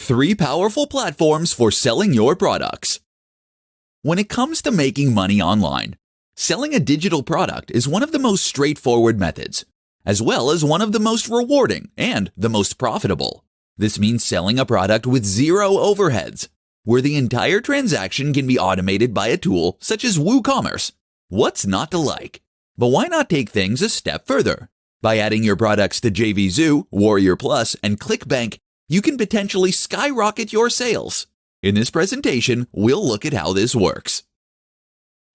3 powerful platforms for selling your products. When it comes to making money online, selling a digital product is one of the most straightforward methods, as well as one of the most rewarding and the most profitable. This means selling a product with zero overheads, where the entire transaction can be automated by a tool such as WooCommerce. What's not to like? But why not take things a step further? By adding your products to JVZoo, Warrior Plus, and ClickBank, you can potentially skyrocket your sales. In this presentation, we'll look at how this works.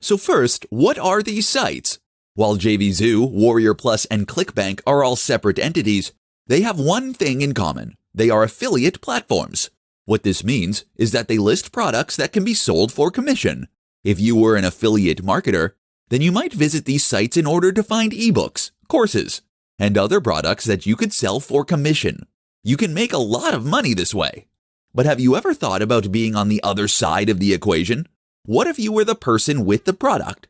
So first, what are these sites? While JVZoo, Warrior Plus, and ClickBank are all separate entities, they have one thing in common. They are affiliate platforms. What this means is that they list products that can be sold for commission. If you were an affiliate marketer, then you might visit these sites in order to find ebooks, courses, and other products that you could sell for commission. You can make a lot of money this way. But have you ever thought about being on the other side of the equation? What if you were the person with the product?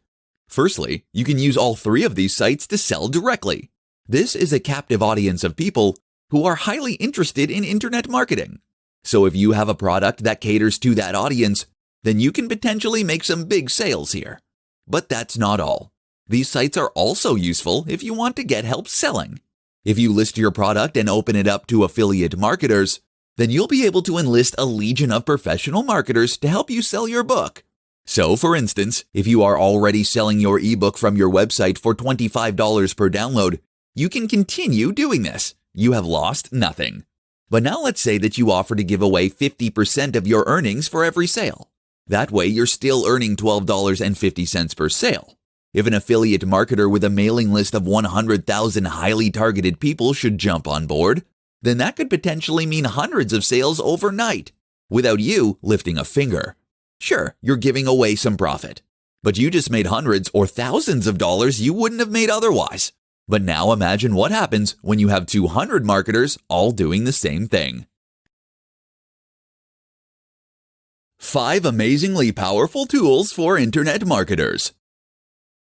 Firstly, you can use all 3 of these sites to sell directly. This is a captive audience of people who are highly interested in internet marketing. So if you have a product that caters to that audience, then you can potentially make some big sales here. But that's not all. These sites are also useful if you want to get help selling. If you list your product and open it up to affiliate marketers, then you'll be able to enlist a legion of professional marketers to help you sell your book. So, for instance, if you are already selling your ebook from your website for $25 per download, you can continue doing this. You have lost nothing. But now let's say that you offer to give away 50% of your earnings for every sale. That way, you're still earning $12.50 per sale. If an affiliate marketer with a mailing list of 100,000 highly targeted people should jump on board, then that could potentially mean hundreds of sales overnight, without you lifting a finger. Sure, you're giving away some profit, but you just made hundreds or thousands of dollars you wouldn't have made otherwise. But now imagine what happens when you have 200 marketers all doing the same thing. 5 amazingly powerful tools for internet marketers.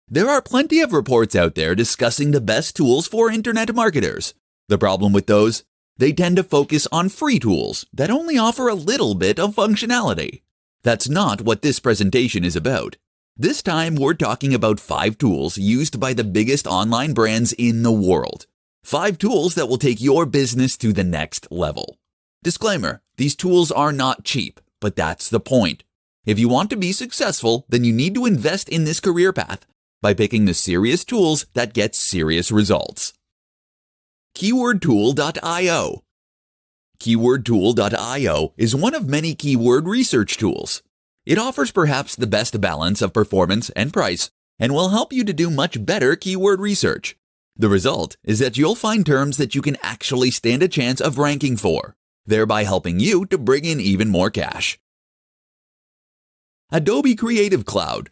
There are plenty of reports out there discussing the best tools for internet marketers. The problem with those? They tend to focus on free tools that only offer a little bit of functionality. That's not what this presentation is about. This time, we're talking about 5 tools used by the biggest online brands in the world. 5 tools that will take your business to the next level. Disclaimer, these tools are not cheap, but that's the point. If you want to be successful, then you need to invest in this career path by picking the serious tools that get serious results. KeywordTool.io. KeywordTool.io is one of many keyword research tools. It offers perhaps the best balance of performance and price and will help you to do much better keyword research. The result is that you'll find terms that you can actually stand a chance of ranking for, thereby helping you to bring in even more cash. Adobe Creative Cloud.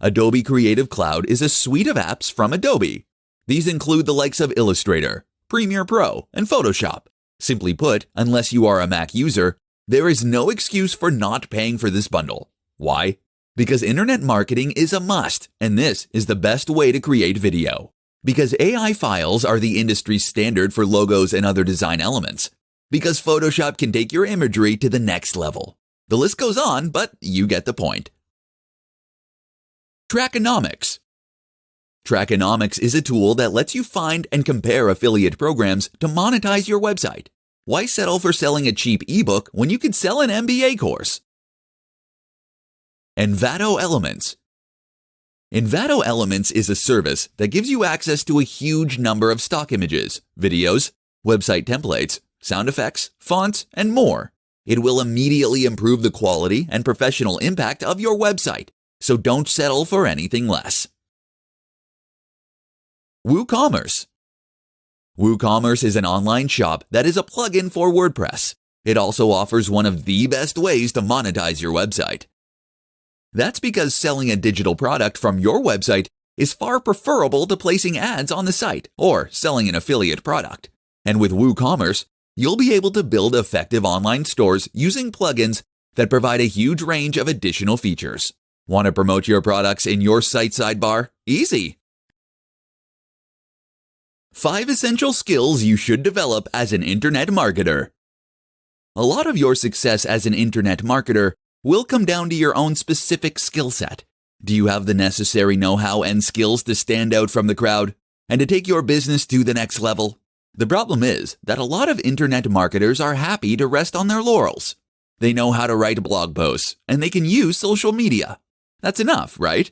Adobe Creative Cloud is a suite of apps from Adobe. These include the likes of Illustrator, Premiere Pro, and Photoshop. Simply put, unless you are a Mac user, there is no excuse for not paying for this bundle. Why? Because internet marketing is a must, and this is the best way to create video. Because AI files are the industry standard for logos and other design elements. Because Photoshop can take your imagery to the next level. The list goes on, but you get the point. Trackonomics. Trackonomics is a tool that lets you find and compare affiliate programs to monetize your website. Why settle for selling a cheap ebook when you could sell an MBA course? Envato Elements. Envato Elements is a service that gives you access to a huge number of stock images, videos, website templates, sound effects, fonts, and more. It will immediately improve the quality and professional impact of your website, so don't settle for anything less. WooCommerce. WooCommerce is an online shop that is a plugin for WordPress. It also offers one of the best ways to monetize your website. That's because selling a digital product from your website is far preferable to placing ads on the site or selling an affiliate product. And with WooCommerce, you'll be able to build effective online stores using plugins that provide a huge range of additional features. Want to promote your products in your site sidebar? Easy! 5 essential skills you should develop as an internet marketer. A lot of your success as an internet marketer will come down to your own specific skill set. Do you have the necessary know-how and skills to stand out from the crowd and to take your business to the next level? The problem is that a lot of internet marketers are happy to rest on their laurels. They know how to write blog posts and they can use social media. That's enough, right?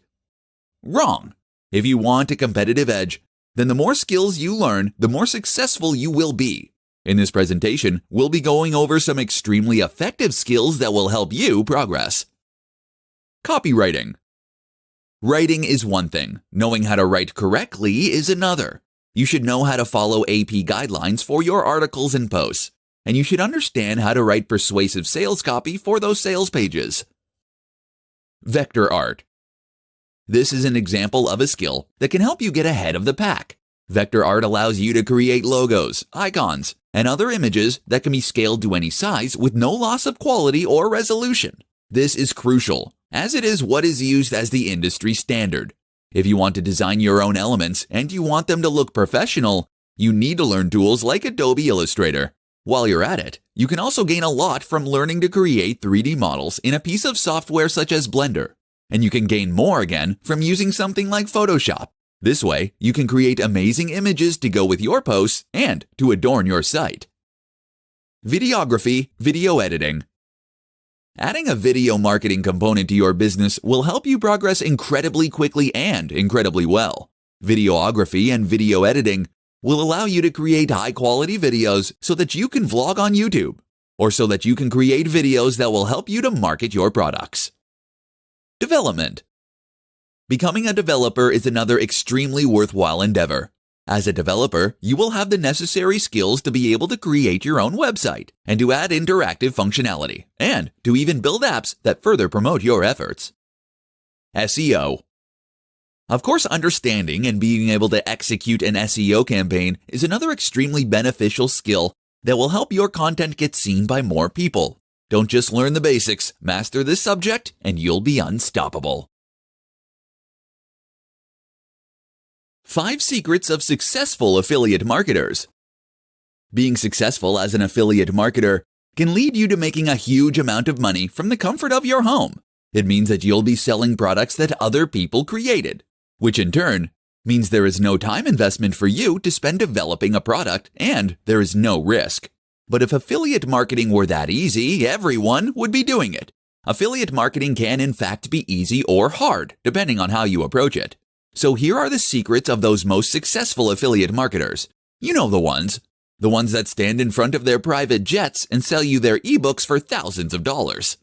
Wrong. If you want a competitive edge, then the more skills you learn, the more successful you will be. In this presentation, we'll be going over some extremely effective skills that will help you progress. Copywriting. Writing is one thing. Knowing how to write correctly is another. You should know how to follow AP guidelines for your articles and posts, and you should understand how to write persuasive sales copy for those sales pages. Vector art. This is an example of a skill that can help you get ahead of the pack. Vector art allows you to create logos, icons, and other images that can be scaled to any size with no loss of quality or resolution. This is crucial, as it is what is used as the industry standard. If you want to design your own elements and you want them to look professional, you need to learn tools like Adobe Illustrator. While you're at it, you can also gain a lot from learning to create 3D models in a piece of software such as Blender. And you can gain more again from using something like Photoshop. This way, you can create amazing images to go with your posts and to adorn your site. Videography, video editing. Adding a video marketing component to your business will help you progress incredibly quickly and incredibly well. Videography and video editing will allow you to create high-quality videos so that you can vlog on YouTube, or so that you can create videos that will help you to market your products. Development. Becoming a developer is another extremely worthwhile endeavor. As a developer, you will have the necessary skills to be able to create your own website and to add interactive functionality, and to even build apps that further promote your efforts. SEO. Of course, understanding and being able to execute an SEO campaign is another extremely beneficial skill that will help your content get seen by more people. Don't just learn the basics, master this subject, and you'll be unstoppable. 5 secrets of successful affiliate marketers. Being successful as an affiliate marketer can lead you to making a huge amount of money from the comfort of your home. It means that you'll be selling products that other people created, which in turn means there is no time investment for you to spend developing a product and there is no risk. But if affiliate marketing were that easy, everyone would be doing it. Affiliate marketing can in fact be easy or hard, depending on how you approach it. So here are the secrets of those most successful affiliate marketers. You know the ones that stand in front of their private jets and sell you their ebooks for thousands of dollars.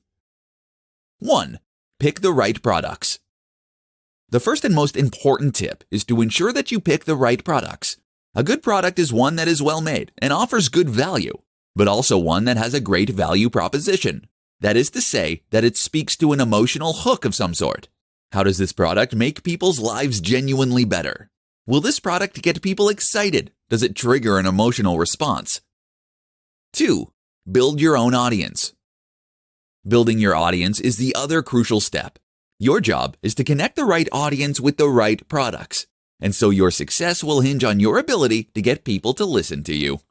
1. Pick the right products. The first and most important tip is to ensure that you pick the right products. A good product is one that is well made and offers good value, but also one that has a great value proposition. That is to say, that it speaks to an emotional hook of some sort. How does this product make people's lives genuinely better? Will this product get people excited? Does it trigger an emotional response? 2. Build your own audience. Building your audience is the other crucial step. Your job is to connect the right audience with the right products, and so your success will hinge on your ability to get people to listen to you.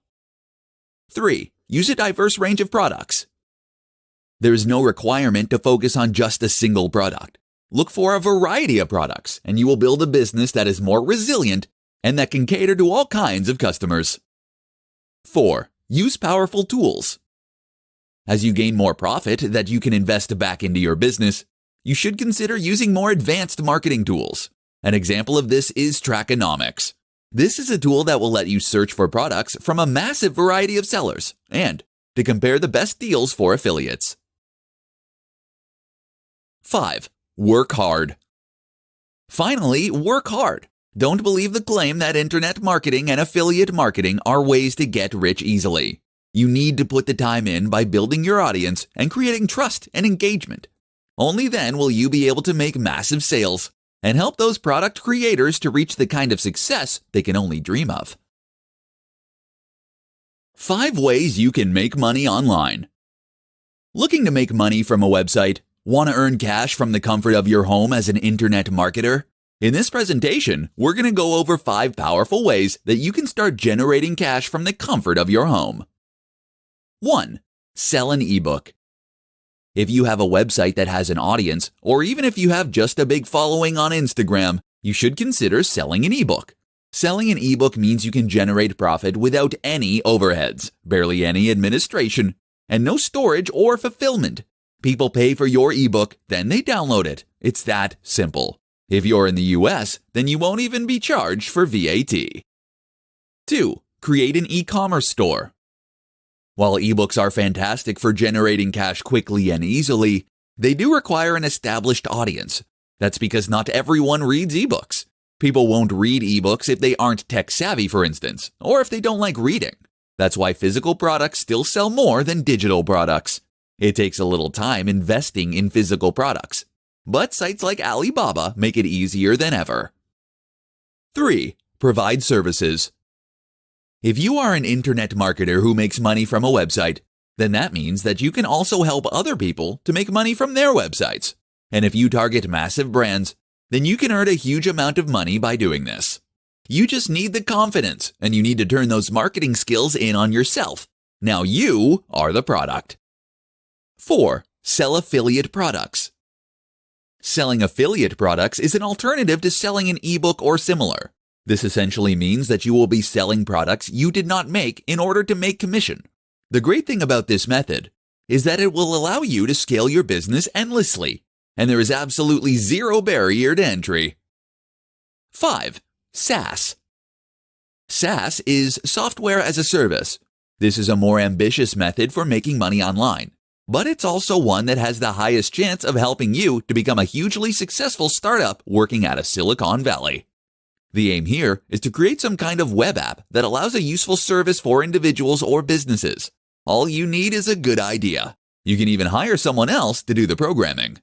3. Use a diverse range of products. There is no requirement to focus on just a single product. Look for a variety of products, and you will build a business that is more resilient and that can cater to all kinds of customers. 4. Use powerful tools. As you gain more profit that you can invest back into your business, you should consider using more advanced marketing tools. An example of this is Trackonomics. This is a tool that will let you search for products from a massive variety of sellers and to compare the best deals for affiliates. 5. Work hard. Finally, work hard. Don't believe the claim that internet marketing and affiliate marketing are ways to get rich easily. You need to put the time in by building your audience and creating trust and engagement. Only then will you be able to make massive sales and help those product creators to reach the kind of success they can only dream of. 5 ways you can make money online. Looking to make money from a website? Want to earn cash from the comfort of your home as an internet marketer? In this presentation, we're going to go over 5 powerful ways that you can start generating cash from the comfort of your home. 1. Sell an ebook. If you have a website that has an audience, or even if you have just a big following on Instagram, you should consider selling an ebook. Selling an ebook means you can generate profit without any overheads, barely any administration, and no storage or fulfillment. People pay for your ebook, then they download it. It's that simple. If you're in the US, then you won't even be charged for VAT. 2. Create an e-commerce store. While ebooks are fantastic for generating cash quickly and easily, they do require an established audience. That's because not everyone reads ebooks. People won't read ebooks if they aren't tech-savvy, for instance, or if they don't like reading. That's why physical products still sell more than digital products. It takes a little time investing in physical products, but sites like Alibaba make it easier than ever. 3. Provide services. If you are an internet marketer who makes money from a website, then that means that you can also help other people to make money from their websites. And if you target massive brands, then you can earn a huge amount of money by doing this. You just need the confidence, and you need to turn those marketing skills in on yourself. Now you are the product. 4. Sell affiliate products. Selling affiliate products is an alternative to selling an ebook or similar. This essentially means that you will be selling products you did not make in order to make commission. The great thing about this method is that it will allow you to scale your business endlessly, and there is absolutely zero barrier to entry. 5. SaaS. SaaS is software as a service. This is a more ambitious method for making money online, but it's also one that has the highest chance of helping you to become a hugely successful startup working out of Silicon Valley. The aim here is to create some kind of web app that allows a useful service for individuals or businesses. All you need is a good idea. You can even hire someone else to do the programming.